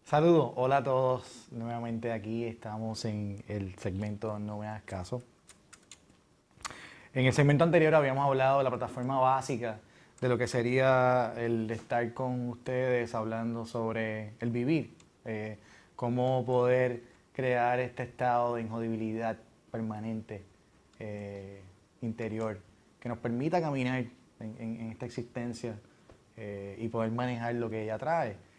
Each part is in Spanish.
Saludos, hola a todos. Nuevamente aquí estamos en el segmento No me hagas caso. En el segmento anterior habíamos hablado de la plataforma básica, de lo que sería el estar con ustedes hablando sobre el vivir, cómo poder crear este estado de injodibilidad permanente interior que nos permita caminar en esta existencia y poder manejar lo que ella trae.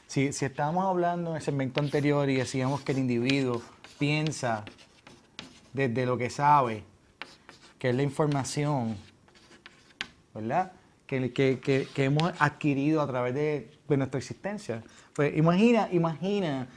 Si estábamos hablando en el segmento anterior y decíamos que el individuo piensa desde lo que sabe, que es la información, ¿verdad? Que hemos adquirido a través de nuestra existencia. Pues imagina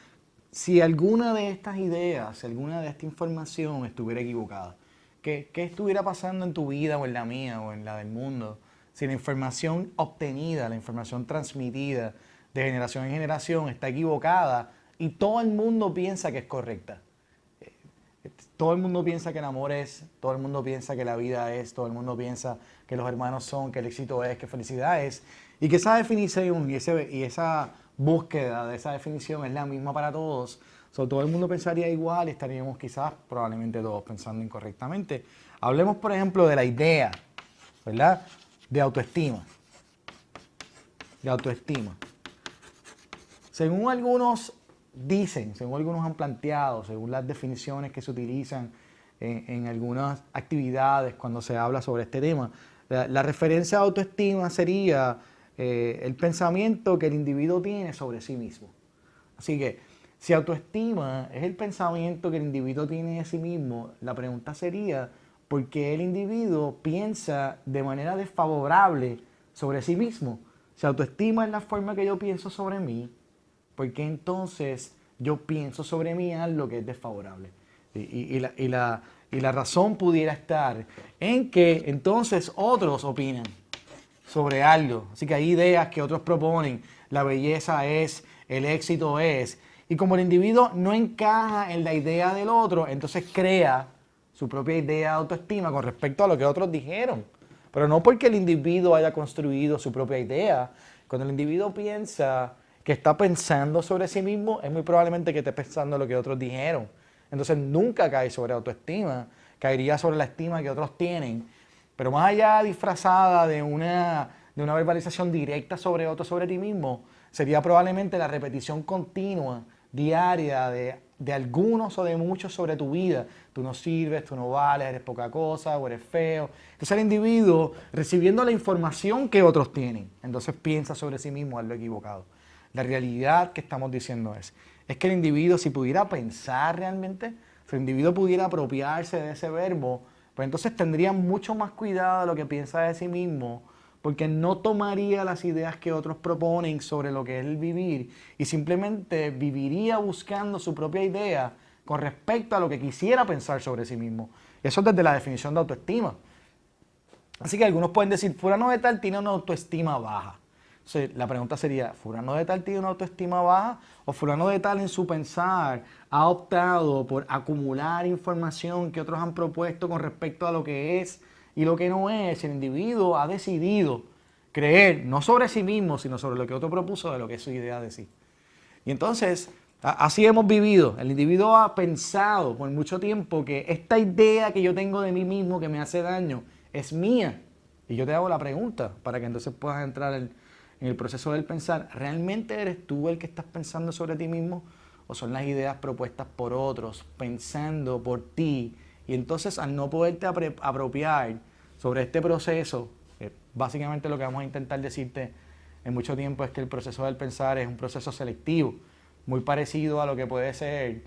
si alguna de estas ideas, si alguna de esta información estuviera equivocada. ¿Qué estuviera pasando en tu vida o en la mía o en la del mundo? Si la información obtenida, la información transmitida de generación en generación está equivocada y todo el mundo piensa que es correcta. Todo el mundo piensa que el amor es, todo el mundo piensa que la vida es, todo el mundo piensa que los hermanos son, que el éxito es, que felicidad es, y que esa definición y esa búsqueda de esa definición es la misma para todos. Todo el mundo pensaría igual y estaríamos quizás probablemente todos pensando incorrectamente. Hablemos, por ejemplo, de la idea, ¿verdad? De autoestima. De autoestima. Según algunos dicen, según algunos han planteado, según las definiciones que se utilizan en algunas actividades cuando se habla sobre este tema, la referencia a autoestima sería el pensamiento que el individuo tiene sobre sí mismo. Así que, si autoestima es el pensamiento que el individuo tiene de sí mismo, la pregunta sería, ¿por qué el individuo piensa de manera desfavorable sobre sí mismo? Si autoestima es la forma que yo pienso sobre mí, ¿por qué entonces yo pienso sobre mí algo que es desfavorable? Y la razón pudiera estar en que entonces otros opinan sobre algo. Así que hay ideas que otros proponen. La belleza es, el éxito es. Y como el individuo no encaja en la idea del otro, entonces crea su propia idea de autoestima con respecto a lo que otros dijeron. Pero no porque el individuo haya construido su propia idea. Cuando el individuo piensa que está pensando sobre sí mismo, es muy probablemente que esté pensando lo que otros dijeron. Entonces nunca cae sobre autoestima, caería sobre la estima que otros tienen. Pero más allá disfrazada de una verbalización directa sobre otro, sobre ti mismo, sería probablemente la repetición continua, diaria, de algunos o de muchos sobre tu vida. Tú no sirves, tú no vales, eres poca cosa o eres feo. Entonces el individuo, recibiendo la información que otros tienen, entonces piensa sobre sí mismo algo equivocado. La realidad que estamos diciendo es que el individuo, si pudiera pensar realmente, si el individuo pudiera apropiarse de ese verbo, pues entonces tendría mucho más cuidado de lo que piensa de sí mismo, porque no tomaría las ideas que otros proponen sobre lo que es el vivir y simplemente viviría buscando su propia idea con respecto a lo que quisiera pensar sobre sí mismo. Eso es desde la definición de autoestima. Así que algunos pueden decir, fulano de tal tiene una autoestima baja. Entonces, la pregunta sería, ¿fulano de tal tiene una autoestima baja? ¿O fulano de tal en su pensar ha optado por acumular información que otros han propuesto con respecto a lo que es y lo que no es? El individuo ha decidido creer, no sobre sí mismo, sino sobre lo que otro propuso de lo que es su idea de sí. Y entonces, así hemos vivido. El individuo ha pensado por mucho tiempo que esta idea que yo tengo de mí mismo que me hace daño es mía. Y yo te hago la pregunta para que entonces puedas entrar en el proceso del pensar. ¿Realmente eres tú el que estás pensando sobre ti mismo? ¿O son las ideas propuestas por otros, pensando por ti? Y entonces al no poderte apropiar sobre este proceso, básicamente lo que vamos a intentar decirte en mucho tiempo es que el proceso del pensar es un proceso selectivo, muy parecido a lo que puede ser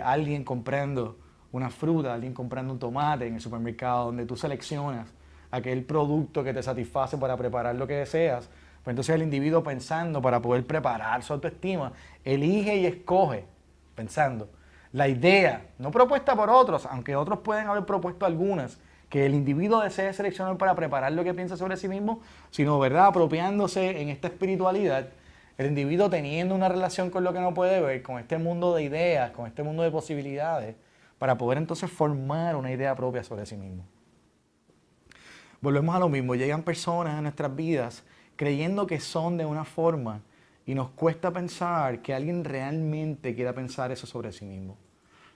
alguien comprando una fruta, alguien comprando un tomate en el supermercado, donde tú seleccionas aquel producto que te satisface para preparar lo que deseas. Pues entonces el individuo pensando para poder preparar su autoestima, elige y escoge, pensando, la idea, no propuesta por otros, aunque otros pueden haber propuesto algunas, que el individuo desee seleccionar para preparar lo que piensa sobre sí mismo, sino, ¿verdad?, apropiándose en esta espiritualidad, el individuo teniendo una relación con lo que no puede ver, con este mundo de ideas, con este mundo de posibilidades, para poder entonces formar una idea propia sobre sí mismo. Volvemos a lo mismo, llegan personas a nuestras vidas creyendo que son de una forma y nos cuesta pensar que alguien realmente quiera pensar eso sobre sí mismo.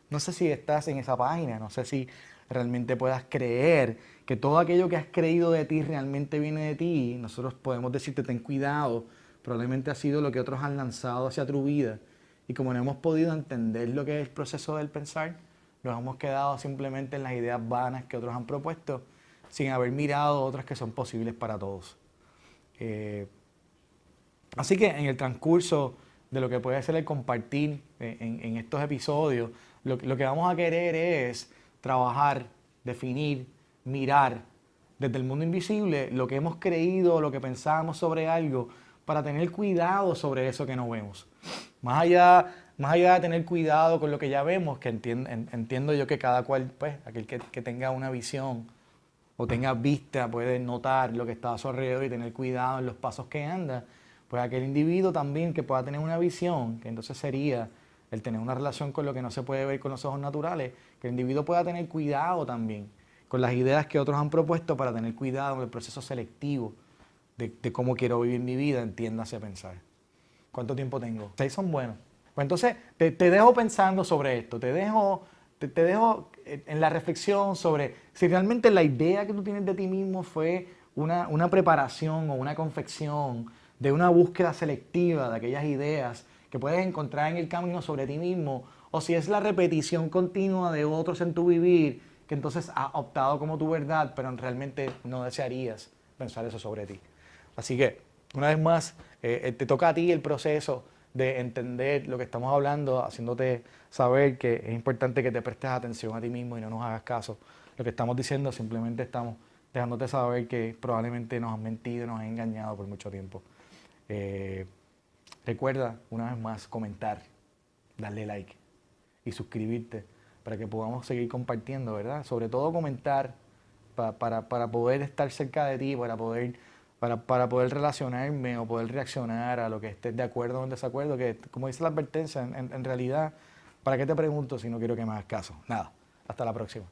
No sé si estás en esa página, no sé si realmente puedas creer que todo aquello que has creído de ti realmente viene de ti. Nosotros podemos decirte, ten cuidado, probablemente ha sido lo que otros han lanzado hacia tu vida. Y como no hemos podido entender lo que es el proceso del pensar, nos hemos quedado simplemente en las ideas vanas que otros han propuesto, sin haber mirado otras que son posibles para todos. Así que en el transcurso de lo que puede ser el compartir en estos episodios, lo que vamos a querer es trabajar, definir, mirar desde el mundo invisible lo que hemos creído, lo que pensamos sobre algo, para tener cuidado sobre eso que no vemos. Más allá de tener cuidado con lo que ya vemos, que entiendo yo que cada cual, pues, aquel que tenga una visión o tenga vista, puede notar lo que está a su alrededor y tener cuidado en los pasos que anda. Pues aquel individuo también que pueda tener una visión, que entonces sería el tener una relación con lo que no se puede ver con los ojos naturales, que el individuo pueda tener cuidado también con las ideas que otros han propuesto para tener cuidado en el proceso selectivo de cómo quiero vivir mi vida, entiéndase pensar. ¿Cuánto tiempo tengo? 6 son buenos. Pues entonces te dejo pensando sobre esto, te dejo en la reflexión sobre si realmente la idea que tú tienes de ti mismo fue una preparación o una confección de una búsqueda selectiva de aquellas ideas que puedes encontrar en el camino sobre ti mismo, o si es la repetición continua de otros en tu vivir que entonces has optado como tu verdad, pero realmente no desearías pensar eso sobre ti. Así que, una vez más, te toca a ti el proceso de entender lo que estamos hablando, haciéndote saber que es importante que te prestes atención a ti mismo y no nos hagas caso. Lo que estamos diciendo, simplemente estamos dejándote saber que probablemente nos han mentido, nos han engañado por mucho tiempo. Recuerda, una vez más, comentar, darle like y suscribirte para que podamos seguir compartiendo, ¿verdad? Sobre todo comentar para poder estar cerca de ti, para poder relacionarme o poder reaccionar a lo que estés de acuerdo o en desacuerdo, que como dice la advertencia, en realidad, ¿para qué te pregunto si no quiero que me hagas caso? Nada, hasta la próxima.